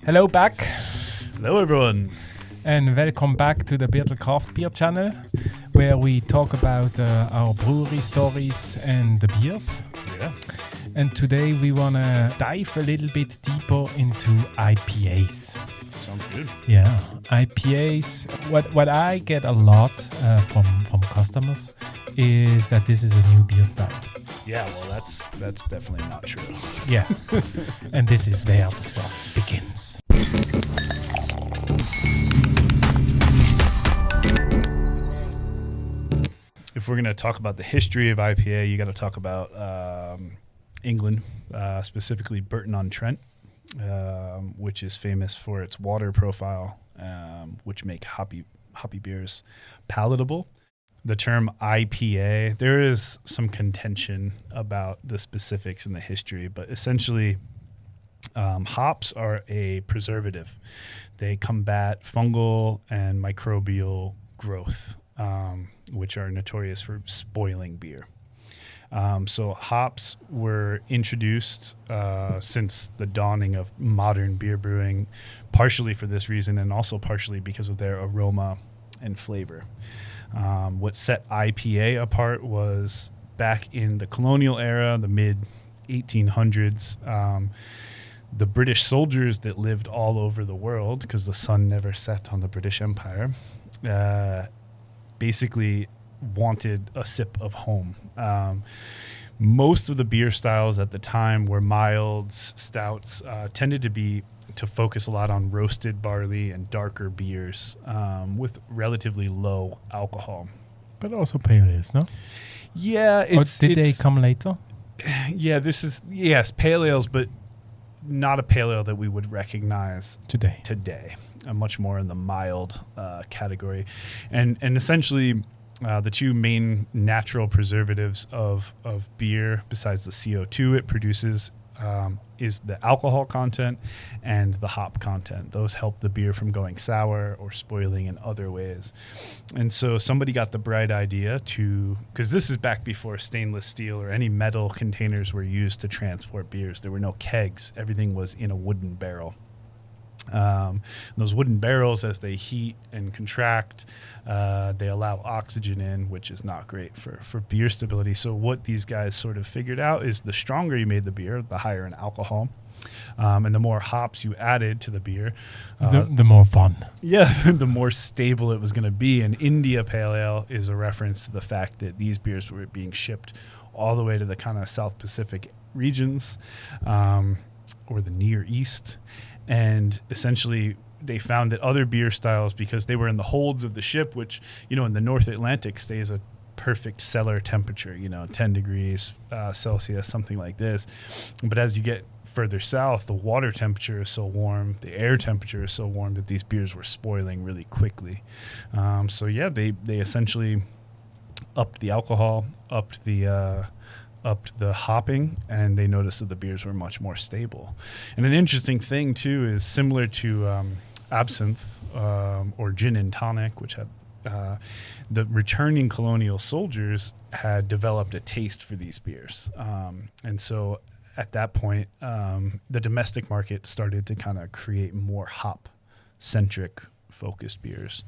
Hello back, Hello everyone. and welcome back to the Birtel Craft Beer channel, where we talk about our brewery stories and the beers. Yeah. And today we want to dive a little bit deeper into IPAs. Sounds good. Yeah, IPAs. What I get a lot from customers is that this is a new beer style. Yeah, well that's definitely not true. Yeah, and this is where the stuff begins. If we're going to talk about the history of IPA, you got to talk about England, specifically Burton-on-Trent, which is famous for its water profile, which make hoppy beers palatable. The term IPA, there is some contention about the specifics and the history, but essentially hops are a preservative. They combat fungal and microbial growth, which are notorious for spoiling beer. So hops were introduced since the dawning of modern beer brewing, partially for this reason and also partially because of their aroma and flavor. What set IPA apart was back in the colonial era, the mid 1800s, the British soldiers that lived all over the world, because the sun never set on the British Empire, basically wanted a sip of home. Most of the beer styles at the time were milds, stouts, tended to focus a lot on roasted barley and darker beers with relatively low alcohol. But also pale ales, no? Yeah, Did they come later? Yeah, pale ales, but not a pale ale that we would recognize today. Much more in the mild category, and essentially the two main natural preservatives of beer, besides the CO2 it produces, is the alcohol content and the hop content. Those help the beer from going sour or spoiling in other ways. And so somebody got the bright idea because this is back before stainless steel or any metal containers were used to transport beers. There were no kegs. Everything was in a wooden barrel. Those wooden barrels, as they heat and contract, they allow oxygen in, which is not great for beer stability. So what these guys sort of figured out is the stronger you made the beer, the higher in alcohol, and the more hops you added to the beer, The more fun. Yeah, the more stable it was going to be. And India Pale Ale is a reference to the fact that these beers were being shipped all the way to the kind of South Pacific regions, or the Near East. And essentially, they found that other beer styles, because they were in the holds of the ship, which, in the North Atlantic stays a perfect cellar temperature, 10 degrees Celsius, something like this. But as you get further south, the water temperature is so warm, the air temperature is so warm that these beers were spoiling really quickly. They essentially upped the alcohol, upped the hopping, and they noticed that the beers were much more stable. And an interesting thing too is similar to absinthe or gin and tonic, which had the returning colonial soldiers had developed a taste for these beers, and so at that point the domestic market started to kind of create more hop centric focused beers.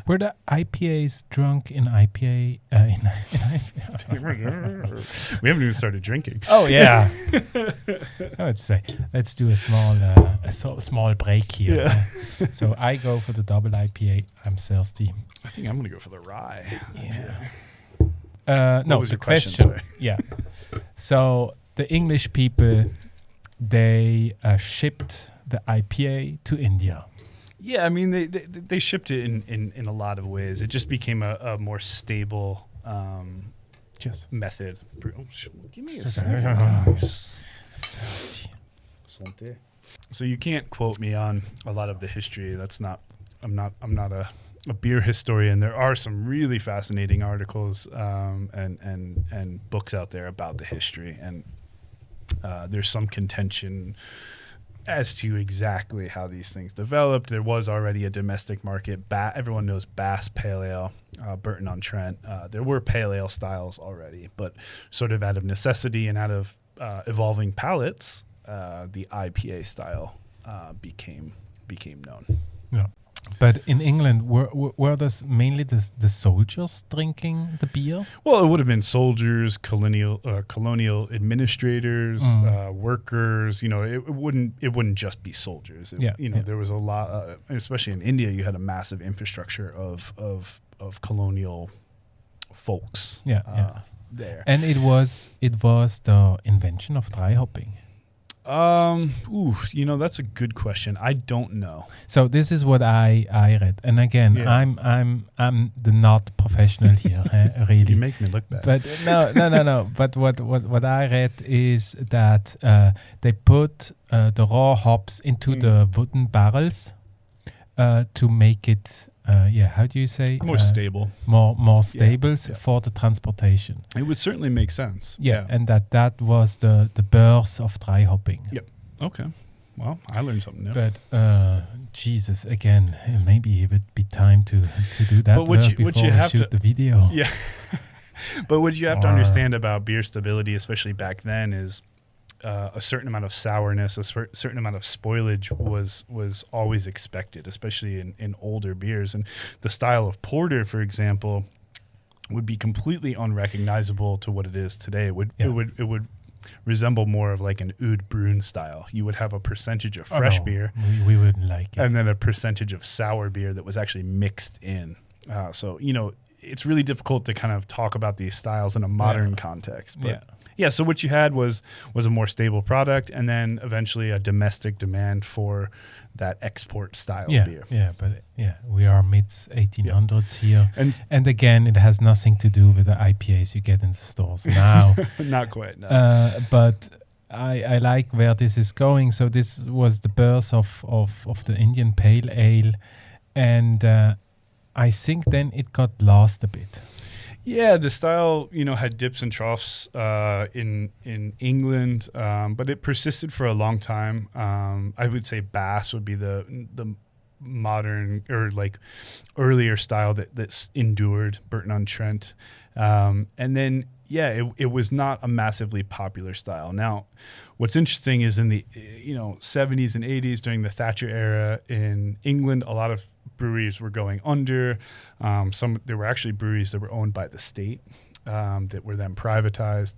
Were the IPAs drunk in IPA? In We haven't even started drinking. Oh yeah. I would say let's do a small break here. Yeah. So I go for the double IPA. I'm thirsty. I think I'm gonna go for the rye. Yeah. No, was the your question? Sorry. Yeah. So the English people, they shipped the IPA to India. Yeah, I mean they shipped it in a lot of ways. It just became a more stable method. Give me a second. I'm thirsty. Santé. So you can't quote me on a lot of the history. That's not. I'm not a beer historian. There are some really fascinating articles and books out there about the history, and there's some contention as to exactly how these things developed. There was already a domestic market. Everyone knows Bass Pale Ale, Burton-on-Trent. There were pale ale styles already, but sort of out of necessity and out of evolving palates, the IPA style became known. Yeah. But in England, were this mainly the soldiers drinking the beer? Well, it would have been soldiers, colonial administrators, workers. You know, it wouldn't just be soldiers. There was a lot, especially in India. You had a massive infrastructure of colonial folks. There. And it was the invention of dry hopping. That's a good question. I don't know. So this is what I read, and again, I'm the not professional here, really. You make me look bad. But no. But what I read is that they put the raw hops into the wooden barrels to make it. How do you say? More stable. More stable for the transportation. It would certainly make sense. Yeah. And that was the birth of dry hopping. Yep. Okay. Well, I learned something new. But Jesus, again, maybe it would be time to do that before we shoot the video. Yeah. But what you have to understand about beer stability, especially back then, is a certain amount of sourness, a certain amount of spoilage was always expected, especially in older beers. And the style of porter, for example, would be completely unrecognizable to what it is today. It would resemble more of like an Oud Bruin style. You would have a percentage of fresh beer. We wouldn't like it. And then a percentage of sour beer that was actually mixed in. So, it's really difficult to kind of talk about these styles in a modern context. But so what you had was a more stable product, and then eventually a domestic demand for that export style beer. We are mid 1800s here, and again, it has nothing to do with the IPAs you get in the stores now. Not quite. No. But I like where this is going. So this was the birth of the Indian Pale Ale, and I think then it got lost a bit. Yeah, the style, had dips and troughs in England, but it persisted for a long time. I would say Bass would be the modern or like earlier style that's endured, Burton-on-Trent. And then, it was not a massively popular style. Now, what's interesting is in the 70s and 80s during the Thatcher era in England, a lot of breweries were going under. There were actually breweries that were owned by the state that were then privatized,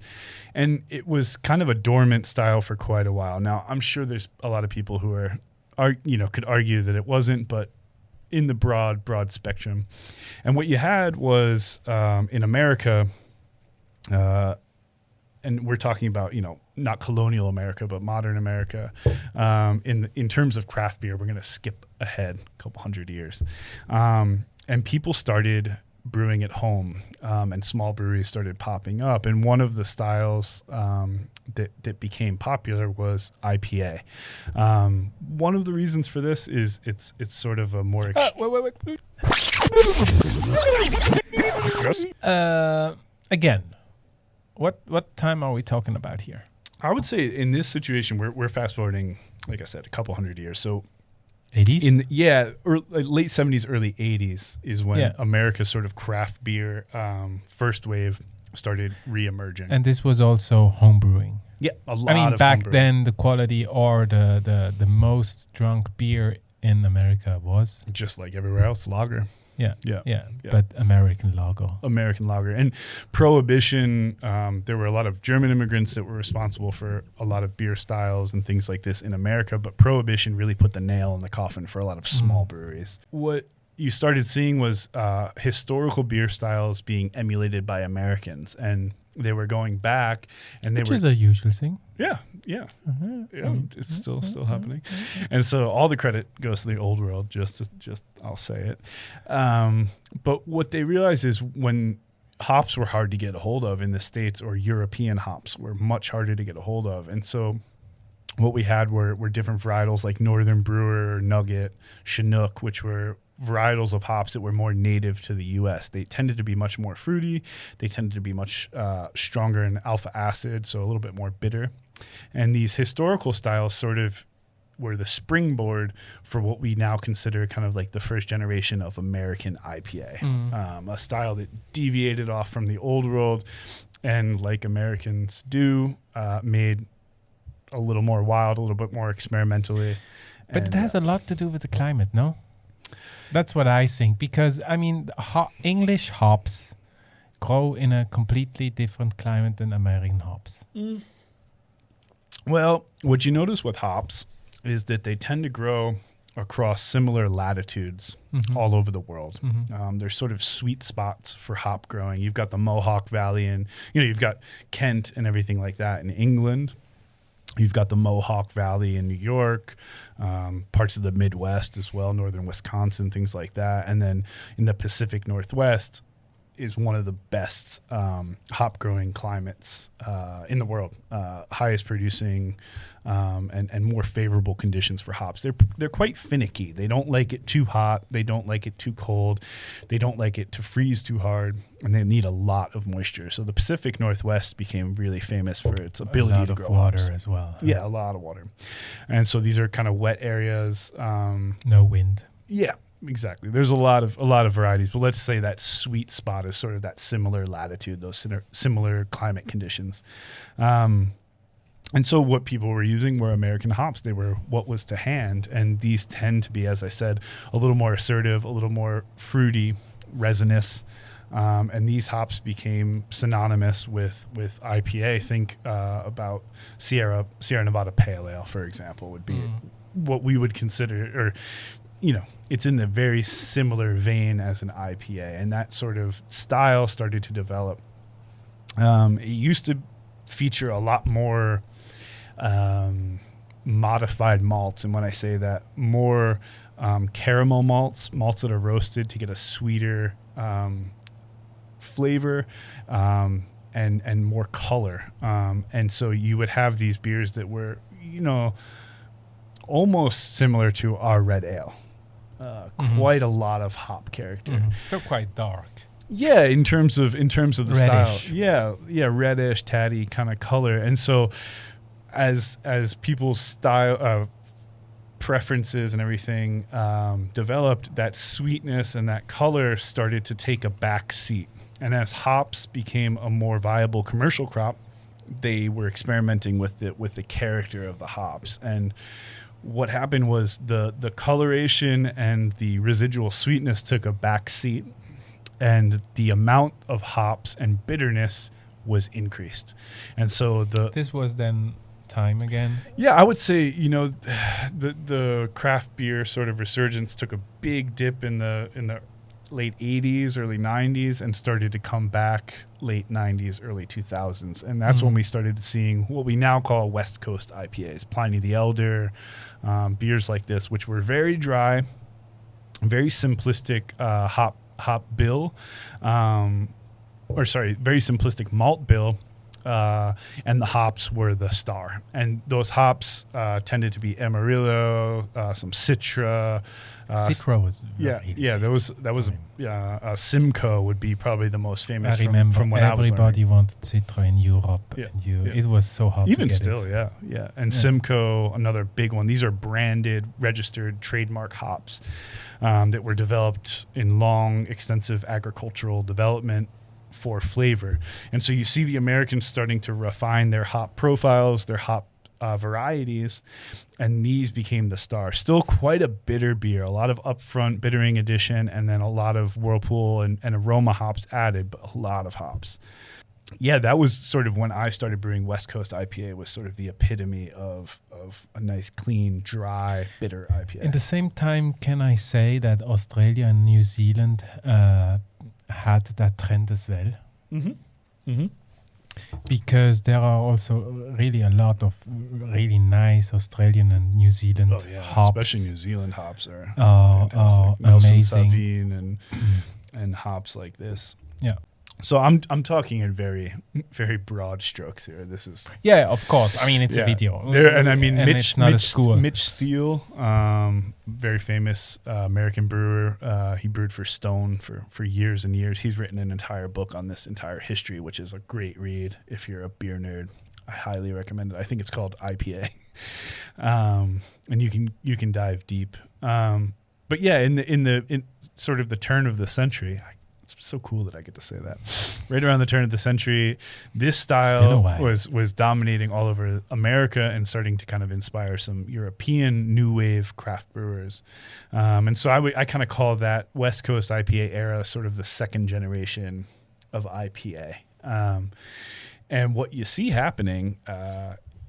and it was kind of a dormant style for quite a while. Now, I'm sure there's a lot of people who could argue that it wasn't, but in the broad spectrum. And what you had was in America, and we're talking about, not colonial America, but modern America. In terms of craft beer, we're going to skip ahead a couple hundred years. And people started brewing at home, and small breweries started popping up. And one of the styles that became popular was IPA. One of the reasons for this is it's sort of a more... Wait. Again, what time are we talking about here? I would say in this situation, we're fast forwarding, like I said, a couple hundred years. So 80s? Late 70s, early 80s is when America's sort of craft beer first wave started re-emerging. And this was also home brewing. Yeah, a lot of back then the quality or the most drunk beer in America was just like everywhere else, lager. Yeah. But American lager. And Prohibition, there were a lot of German immigrants that were responsible for a lot of beer styles and things like this in America, but Prohibition really put the nail in the coffin for a lot of small breweries. What you started seeing was historical beer styles being emulated by Americans, and they were going back, and which is a usual thing. Yeah. It's still happening, and so all the credit goes to the old world. Just I'll say it. But what they realized is when hops were hard to get a hold of in the States, or European hops were much harder to get a hold of, and so what we had were different varietals like Northern Brewer, Nugget, Chinook, which were varietals of hops that were more native to the U.S. They tended to be much more fruity. They tended to be much stronger in alpha acid, so a little bit more bitter. And these historical styles sort of were the springboard for what we now consider kind of like the first generation of American IPA, a style that deviated off from the old world and, like Americans do, made a little more wild, a little bit more experimentally. But it has a lot to do with the climate, no? That's what I think, because I mean, English hops grow in a completely different climate than American hops. Well, what you notice with hops is that they tend to grow across similar latitudes all over the world. There's sort of sweet spots for hop growing. You've got the Mohawk Valley, and you've got Kent and everything like that in England. You've got the Mohawk Valley in New York, parts of the Midwest as well, northern Wisconsin, things like that. And then in the Pacific Northwest is one of the best hop growing climates in the world, highest producing and more favorable conditions for hops. They're quite finicky. They don't like it too hot. They don't like it too cold. They don't like it to freeze too hard, and they need a lot of moisture. So the Pacific Northwest became really famous for its ability to grow a lot of water hops. as well. Yeah, a lot of water. And so these are kind of wet areas. No wind. Yeah. Exactly. There's a lot of varieties, but let's say that sweet spot is sort of that similar latitude, those similar climate conditions. And so what people were using were American hops. They were what was to hand, and these tend to be, as I said, a little more assertive, a little more fruity, resinous. And these hops became synonymous with IPA. Think about Sierra Nevada Pale Ale, for example, would be what we would consider, or it's in the very similar vein as an IPA, and that sort of style started to develop. It used to feature a lot more modified malts, and when I say that, more caramel malts that are roasted to get a sweeter flavor and more color. And so you would have these beers that were, almost similar to our red ale. Quite a lot of hop character. They're quite dark. Yeah, in terms of the Reddish. style. Yeah, reddish, tatty kind of color. And so as people's style preferences and everything developed, that sweetness and that color started to take a back seat. And as hops became a more viable commercial crop, they were experimenting with the character of the hops. And what happened was the coloration and the residual sweetness took a back seat, and the amount of hops and bitterness was increased. And so this was then time again. Yeah, I would say, the craft beer sort of resurgence took a big dip in the late 80s, early 90s, and started to come back late 90s, early 2000s. And that's when we started seeing what we now call West Coast IPAs, Pliny the Elder, beers like this, which were very dry, very simplistic hop bill, very simplistic malt bill. And the hops were the star. And those hops tended to be Amarillo, some Citra. Citra was that was Simcoe would be probably the most famous. I remember from when everybody wanted Citra in Europe. Yeah, and it was so hard even to get still, it. yeah. And Simcoe, another big one. These are branded, registered, trademark hops that were developed in long, extensive agricultural development for flavor. And so you see the Americans starting to refine their hop profiles, their hop varieties, and these became the star. Still quite a bitter beer, a lot of upfront bittering addition, and then a lot of Whirlpool and aroma hops added, but a lot of hops. Yeah, that was sort of when I started brewing West Coast IPA, was sort of the epitome of a nice, clean, dry, bitter IPA. At the same time, can I say that Australia and New Zealand had that trend as well? Because there are also really a lot of really nice Australian and New Zealand hops. Especially New Zealand hops are fantastic. Nelson Amazing. Sauvin and hops like this. Yeah. So I'm talking in very, very broad strokes here. This is of course. I mean, it's a video, Mitch, it's not a school. Mitch Steele, very famous American brewer. He brewed for Stone for years and years. He's written an entire book on this entire history, which is a great read if you're a beer nerd. I highly recommend it. I think it's called IPA, and you can dive deep. But yeah, in sort of the turn of the century. It's so cool that I get to say that. Right around the turn of the century, this style was dominating all over America and starting to kind of inspire some European new wave craft brewers. And so I kind of call that West Coast IPA era sort of the second generation of IPA. And what you see happening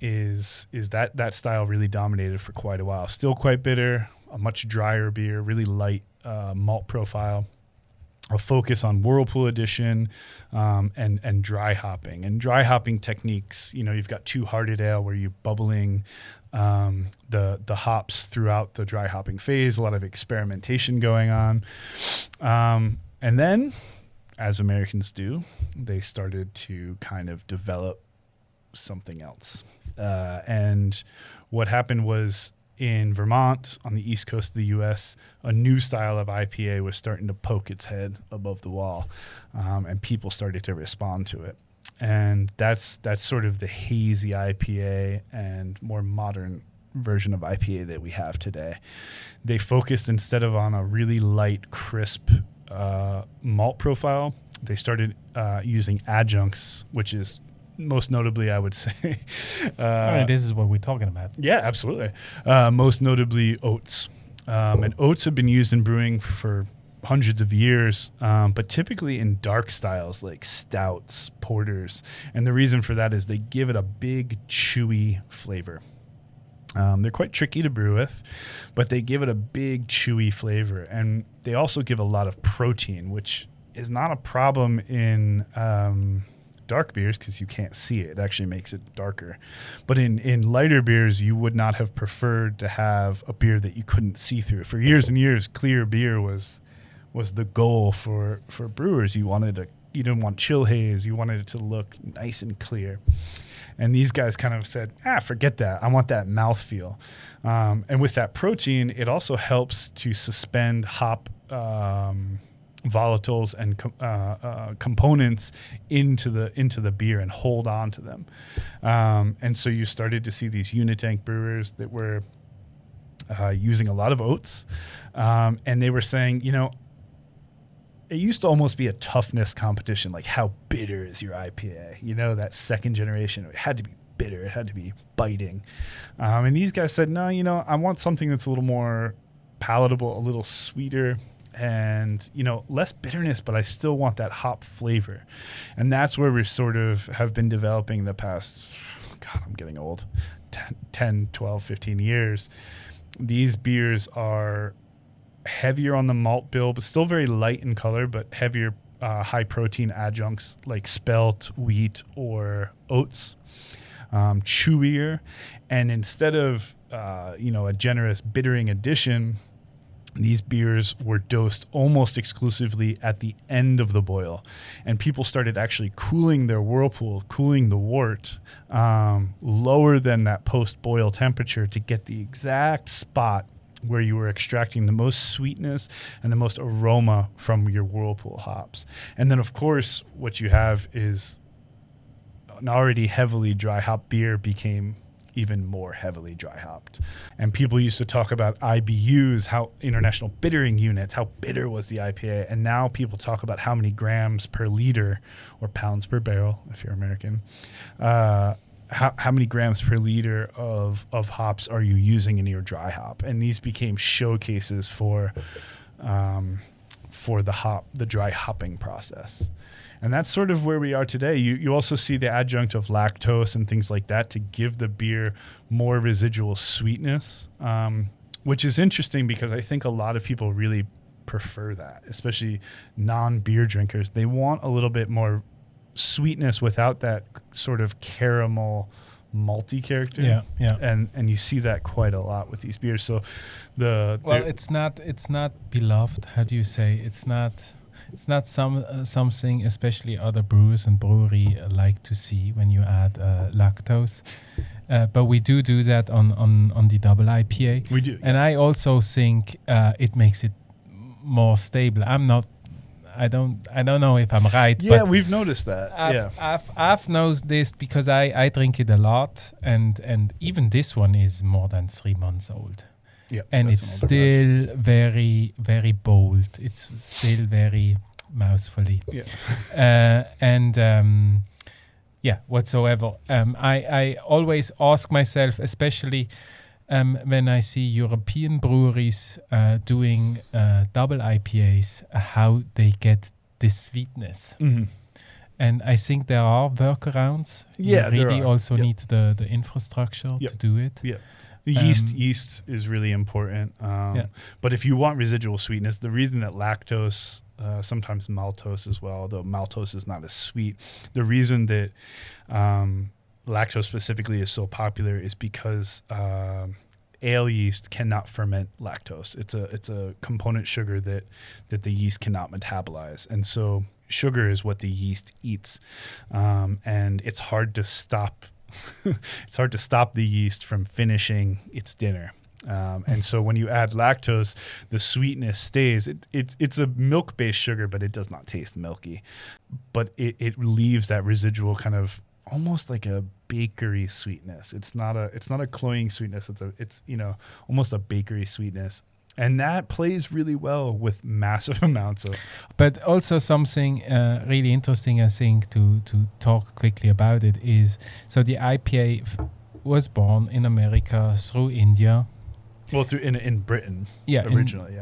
is that style really dominated for quite a while. Still quite bitter, a much drier beer, really light malt profile, a focus on Whirlpool addition, and dry hopping. And dry hopping techniques, you've got two-hearted ale where you're bubbling the hops throughout the dry hopping phase, a lot of experimentation going on. And then, as Americans do, they started to kind of develop something else. And what happened was, in Vermont, on the east coast of the U.S., a new style of IPA was starting to poke its head above the wall, and people started to respond to it. And that's sort of the hazy IPA and more modern version of IPA that we have today. They focused, instead of on a really light, crisp malt profile, they started using adjuncts, which is most notably, I would say. This is what we're talking about. Yeah, absolutely. Most notably, oats. And oats have been used in brewing for hundreds of years, but typically in dark styles like stouts, porters. And the reason for that is they give it a big, chewy flavor. They're quite tricky to brew with, but they give it a big, chewy flavor. And they also give a lot of protein, which is not a problem in dark beers because you can't see it. It actually makes it darker. But in lighter beers, you would not have preferred to have a beer that you couldn't see through. For years and years, clear beer was the goal for brewers. You didn't want chill haze. You wanted it to look nice and clear. And these guys kind of said, forget that. I want that mouthfeel. And with that protein, it also helps to suspend hop volatiles and components into the beer and hold on to them. And so you started to see these unitank brewers that were using a lot of oats. And they were saying, it used to almost be a toughness competition, like how bitter is your IPA? That second generation, it had to be bitter. It had to be biting. And these guys said, no, I want something that's a little more palatable, a little sweeter, and less bitterness, but I still want that hop flavor. And that's where we sort of have been developing the past, I'm getting old, 10, 12, 15 years. These beers are heavier on the malt bill, but still very light in color, but heavier high protein adjuncts like spelt, wheat, or oats. Chewier. And instead of a generous bittering addition, these beers were dosed almost exclusively at the end of the boil. And people started actually cooling their whirlpool, cooling the wort, lower than that post-boil temperature to get the exact spot where you were extracting the most sweetness and the most aroma from your whirlpool hops. And then, of course, what you have is an already heavily dry hop beer became even more heavily dry hopped. And people used to talk about IBUs, how international bittering units, how bitter was the IPA. And now people talk about how many grams per liter or pounds per barrel, if you're American, how many grams per liter of hops are you using in your dry hop? And these became showcases for the dry hopping process. And that's sort of where we are today. You also see the adjunct of lactose and things like that to give the beer more residual sweetness, which is interesting because I think a lot of people really prefer that, especially non-beer drinkers. They want a little bit more sweetness without that sort of caramel malty character. Yeah. And you see that quite a lot with these beers. So it's not beloved. How do you say? It's not something especially other brewers and brewery like to see when you add lactose. But we do that on the double IPA. We do. And I also think it makes it more stable. I don't know if I'm right. Yeah, but we've noticed that. I've noticed because I drink it a lot, and even this one is more than 3 months old. Yeah, and it's still very, very bold. It's still very mouthfully. Yeah. Whatsoever. I always ask myself, especially when I see European breweries doing double IPAs, how they get this sweetness. Mm-hmm. And I think there are workarounds. Yeah, you really there are. also need the infrastructure to do it. Yeah. Yeast is really important. But if you want residual sweetness, the reason that lactose, sometimes maltose as well, though maltose is not as sweet, the reason that lactose specifically is so popular is because ale yeast cannot ferment lactose. It's a component sugar that the yeast cannot metabolize, and so sugar is what the yeast eats, and it's hard to stop. It's hard to stop the yeast from finishing its dinner. And so when you add lactose, the sweetness stays. It's a milk-based sugar, but it does not taste milky. But it leaves that residual kind of almost like a bakery sweetness. It's not a cloying sweetness. It's almost a bakery sweetness. And that plays really well with massive amounts of. But also something really interesting, I think, to talk quickly about it is, so the IPA was born in America through India. Well, in Britain, originally,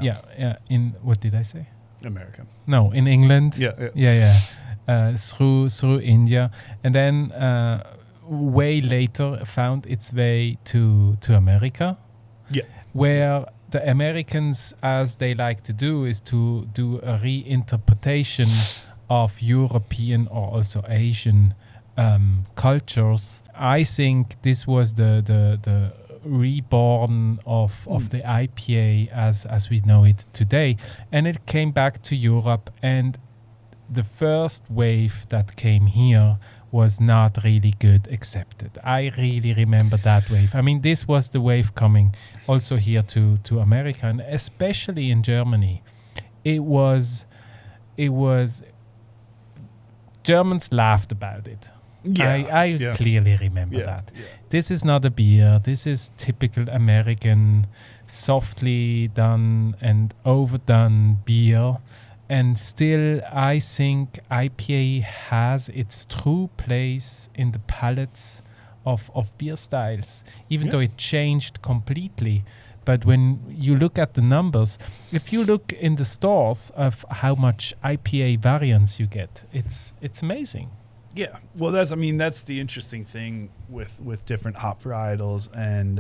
In what did I say? America. No, in England. Yeah. Through India, and then way later found its way to America. Yeah. Where the Americans, as they like to do, is to do a reinterpretation of European or also Asian cultures. I think this was the reborn of the IPA as we know it today, and it came back to Europe, and the first wave that came here was not really good accepted. I really remember that wave. I mean, this was the wave coming also here to America, and especially in Germany. It was Germans laughed about it. Yeah, I clearly remember that. Yeah. This is not a beer. This is typical American, softly done and overdone beer. And still, I think IPA has its true place in the palettes of beer styles, even though it changed completely. But when you look at the numbers, if you look in the stores of how much IPA variants you get, it's amazing. Yeah, well, that's the interesting thing with different hop varietals and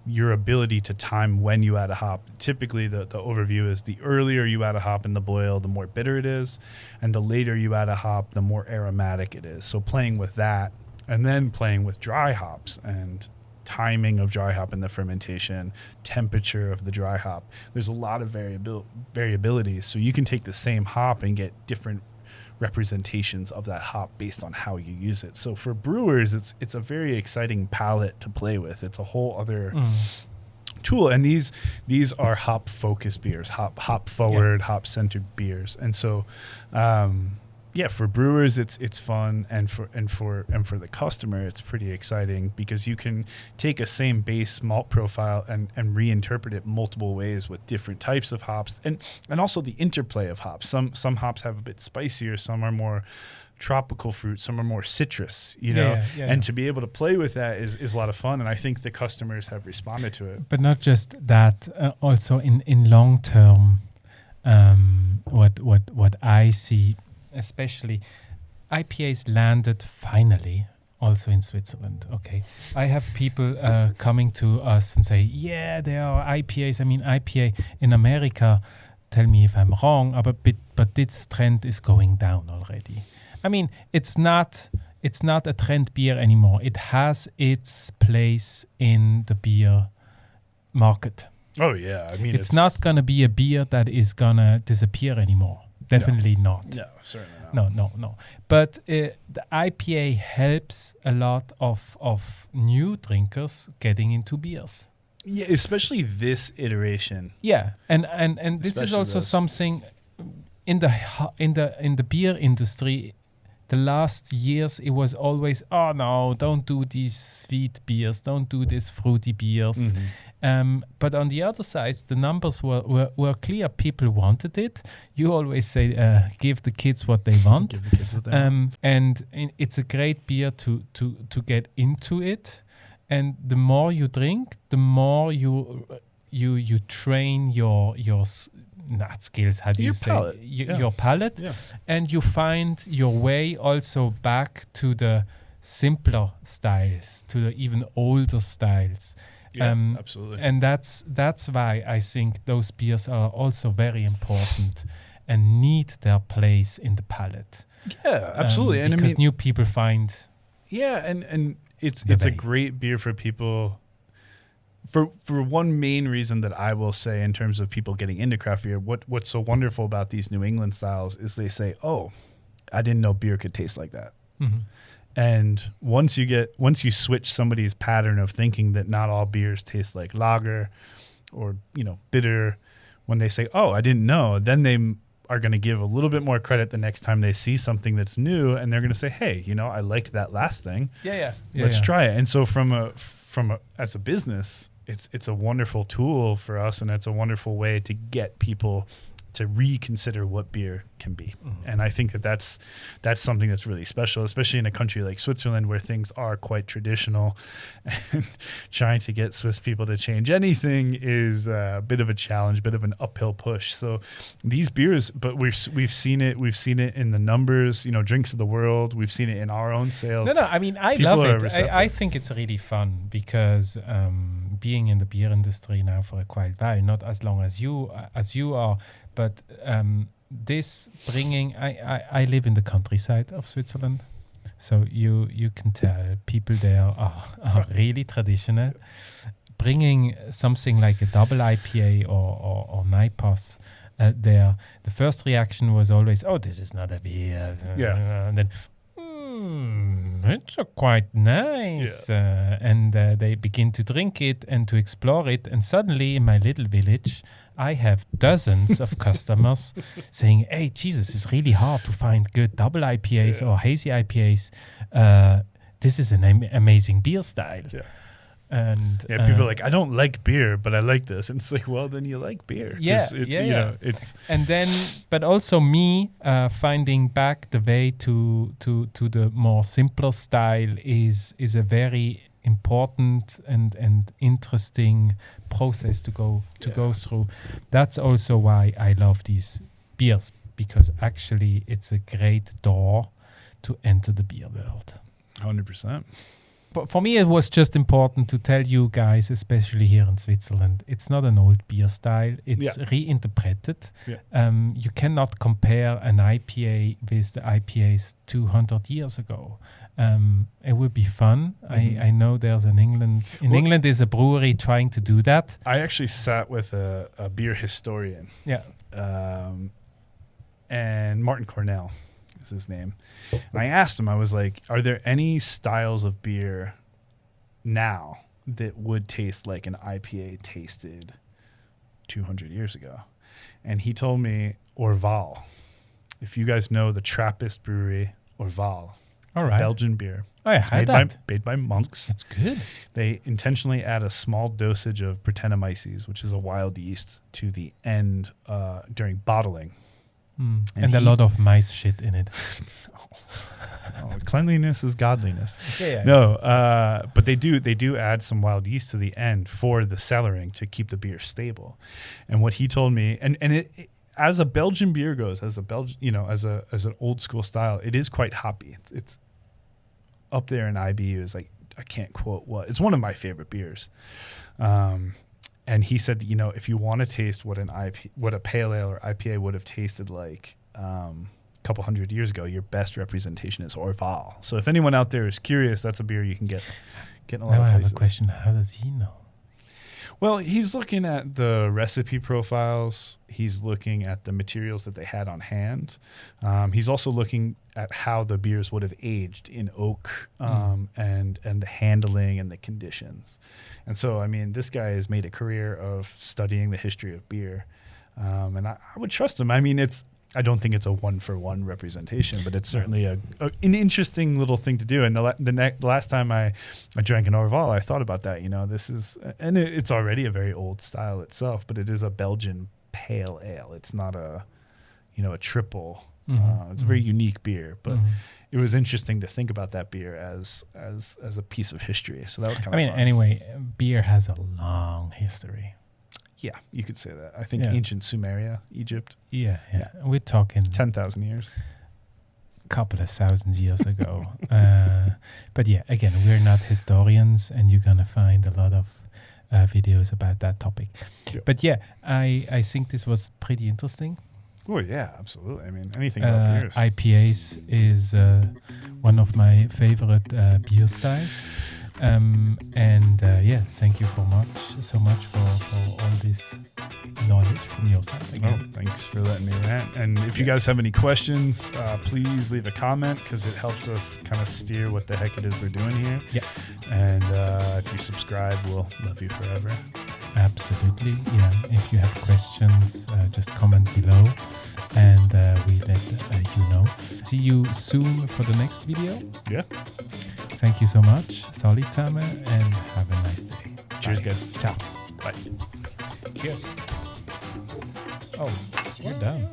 your ability to time when you add a hop. Typically, the overview is the earlier you add a hop in the boil, the more bitter it is, and the later you add a hop, the more aromatic it is. So playing with that, and then playing with dry hops and timing of dry hop in the fermentation, temperature of the dry hop. There's a lot of variability. So you can take the same hop and get different representations of that hop based on how you use it. So for brewers, it's a very exciting palette to play with. It's a whole other tool, and these are hop focused beers, hop forward, hop centered beers. And so for brewers it's fun, and for the customer it's pretty exciting, because you can take a same base malt profile and reinterpret it multiple ways with different types of hops, and also the interplay of hops. Some hops have a bit spicier, some are more tropical fruit, some are more citrus, and to be able to play with that is a lot of fun, and I think the customers have responded to it. But not just that, also in long term, what I see, especially IPAs landed finally also in Switzerland. Okay, I have people coming to us and say, yeah, there are IPAs. I mean, IPA in America, tell me if I'm wrong, but this trend is going down already. I mean, it's not a trend beer anymore. It has its place in the beer market. Oh yeah, I mean, it's not gonna be a beer that is gonna disappear anymore. Definitely not. No, certainly not. No. But the IPA helps a lot of new drinkers getting into beers. Yeah, especially this iteration. Yeah, and this is also something in the beer industry. The last years it was always, oh no, don't do these sweet beers, don't do these fruity beers. But on the other side, the numbers were clear. People wanted it. You always say, give the kids what they want. Give the kids what they want. And it's a great beer to get into it. And the more you drink, the more you train your not skills, how do you say? Palate. Your palate. Yeah. And you find your way also back to the simpler styles, to the even older styles. Yeah, absolutely. And that's why I think those beers are also very important and need their place in the palate. Yeah, absolutely. And because new people find. Yeah, and it's a great beer for people. For one main reason that I will say in terms of people getting into craft beer, what's so wonderful about these New England styles is they say, "Oh, I didn't know beer could taste like that." Mm-hmm. And once you switch somebody's pattern of thinking that not all beers taste like lager or, bitter, when they say, "Oh, I didn't know," then they are going to give a little bit more credit the next time they see something that's new, and they're going to say, "Hey, I liked that last thing. Let's try it." And so from a as a business, it's a wonderful tool for us, and it's a wonderful way to get people to reconsider what beer can be. Mm-hmm. And I think that's something that's really special, especially in a country like Switzerland where things are quite traditional. And trying to get Swiss people to change anything is a bit of a challenge, bit of an uphill push. So these beers, but we've seen it in the numbers, drinks of the world. We've seen it in our own sales. No, I mean, I People love it. I think it's really fun because being in the beer industry now for a quite while, not as long as you are, but this bringing, I live in the countryside of Switzerland, so you can tell people there are really traditional. Bringing something like a double IPA or an IPAs there, the first reaction was always, "Oh, this is not a beer." And then, it's quite nice. And they begin to drink it and to explore it. And suddenly in my little village, I have dozens of customers saying, "Hey, Jesus, it's really hard to find good double IPAs or hazy IPAs. This is an amazing beer style." Yeah. And people are like, "I don't like beer, but I like this." And it's like, well, then you like beer. It's and then, but also me finding back the way to the more simpler style is a very important and interesting process to go through. That's also why I love these beers, because actually it's a great door to enter the beer world. 100%. But for me, it was just important to tell you guys, especially here in Switzerland, it's not an old beer style. It's reinterpreted. Yeah. You cannot compare an IPA with the IPAs 200 years ago. It would be fun. Mm-hmm. I know there's in England there's a brewery trying to do that. I actually sat with a beer historian. Yeah. And Martin Cornell is his name. And I asked him, I was like, "Are there any styles of beer now that would taste like an IPA tasted 200 years ago?" And he told me Orval. If you guys know the Trappist brewery, Orval. All right. Belgian beer. Oh, yeah, made by monks. That's good. They intentionally add a small dosage of Brettanomyces, which is a wild yeast, to the end during bottling. And a lot of mice shit in it. Cleanliness is godliness. Yeah. No, but they do add some wild yeast to the end for the cellaring to keep the beer stable. And what he told me, and it as a Belgian beer goes, as an old school style, it is quite hoppy. It's up there in IBUs. Like, I can't quote what. It's one of my favorite beers. And he said, if you want to taste what a pale ale or IPA would have tasted like a couple hundred years ago, your best representation is Orval. So if anyone out there is curious, that's a beer you can get in a lot of places. Now I have a question. How does he know? Well, he's looking at the recipe profiles. He's looking at the materials that they had on hand. He's also looking at how the beers would have aged in oak and the handling and the conditions. And so, I mean, this guy has made a career of studying the history of beer. And I would trust him. I mean, I don't think it's a one-for-one representation, but it's certainly an interesting little thing to do. And the last time I drank an Orval, I thought about that. This is, and it's already a very old style itself, but it is a Belgian pale ale. It's not a triple. It's a very unique beer, but it was interesting to think about that beer as a piece of history. So that was kind of fun. Anyway, beer has a long history. Yeah, you could say that. I think ancient Sumeria, Egypt. Yeah. We're talking 10,000 years. Couple of thousand years ago. But yeah, again, we're not historians, and you're going to find a lot of videos about that topic. Yep. But yeah, I think this was pretty interesting. Oh, yeah, absolutely. I mean, anything about beers. IPAs is one of my favorite beer styles. Thank you so much for all this knowledge from your side. Again. Oh, thanks for letting me rant. And if you guys have any questions, please leave a comment, because it helps us kind of steer what the heck it is we're doing here. Yeah. And if you subscribe, we'll love you forever. Absolutely. Yeah. If you have questions, just comment below, and we let you know. See you soon for the next video. Yeah. Thank you so much. Salut zusammen, and have a nice day. Cheers, guys. Ciao. Bye. Cheers. Oh, you're done.